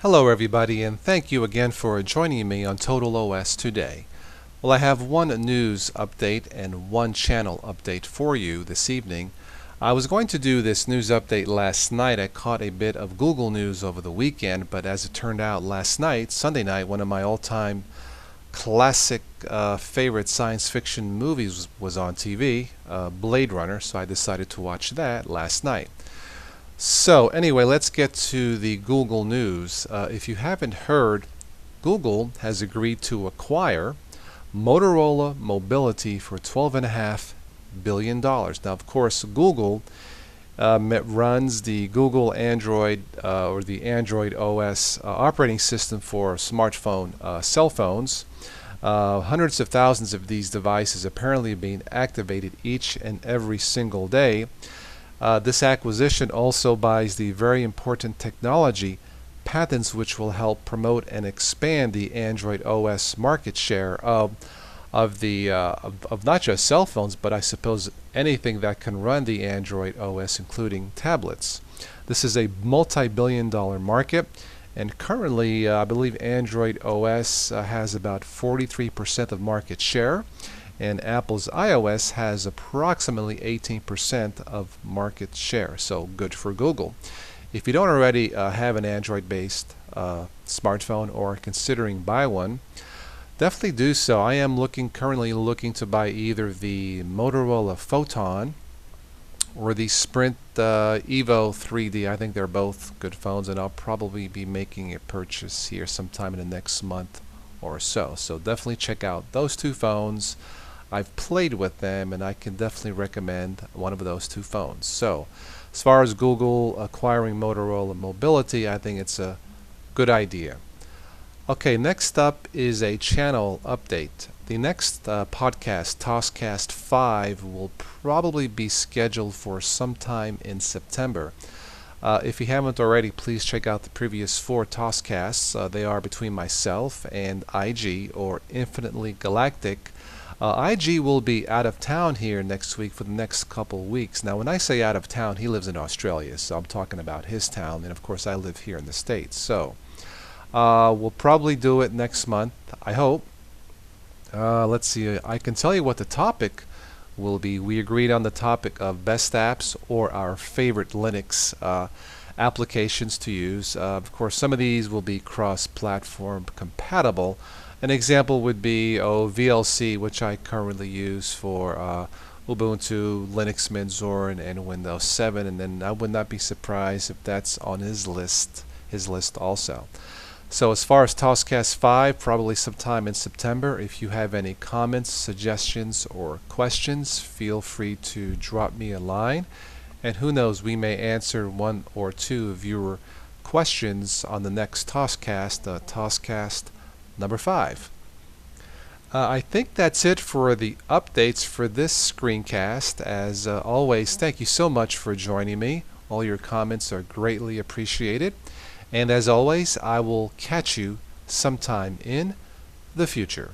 Hello everybody, and thank you again for joining me on Total OS today. Well, I have one news update and one channel update for you this evening. I was going to do this news update last night. I caught a bit of Google news over the weekend, but as it turned out last night, Sunday night, one of my all-time classic favorite science fiction movies was on TV, Blade Runner, so I decided to watch that last night. So anyway, let's get to the Google news. If you haven't heard, Google has agreed to acquire Motorola Mobility for $12.5 billion. Now, of course, Google runs the Google Android or the Android OS operating system for smartphone cell phones. Hundreds of thousands of these devices apparently being activated each and every single day. This acquisition also buys the very important technology patents which will help promote and expand the Android OS market share of not just cell phones, but I suppose anything that can run the Android OS, including tablets. This is a multi-billion-dollar market, and currently I believe Android OS has about 43% of market share, and Apple's iOS has approximately 18% of market share, so good for Google. If you don't already have an Android-based smartphone or considering buy one, definitely do so. I am currently looking to buy either the Motorola Photon or the Sprint Evo 3D. I think they're both good phones, and I'll probably be making a purchase here sometime in the next month or so. So definitely check out those two phones. I've played with them, and I can definitely recommend one of those two phones. So as far as Google acquiring Motorola Mobility, I think it's a good idea. Okay, next up is a channel update. The next podcast, Toscast 5, will probably be scheduled for sometime in September. If you haven't already, please check out the previous 4 Toscasts. They are between myself and IG, or Infinitely Galactic. IG will be out of town here next week for the next couple weeks. Now, when I say out of town, he lives in Australia, so I'm talking about his town, and of course I live here in the States. So we'll probably do it next month, I hope. Let's see, I can tell you what the topic will be. We agreed on the topic of best apps or our favorite Linux applications to use. Of course, some of these will be cross-platform compatible. An example would be VLC, which I currently use for Ubuntu, Linux Mint, Zorin, and Windows 7, and then I would not be surprised if that's on his list also. So as far as Toscast 5, probably sometime in September. If you have any comments, suggestions, or questions, feel free to drop me a line, and who knows, we may answer one or two of your questions on the next Toscast, Toscast number 5. I think that's it for the updates for this screencast. As always, thank you so much for joining me. All your comments are greatly appreciated. And as always, I will catch you sometime in the future.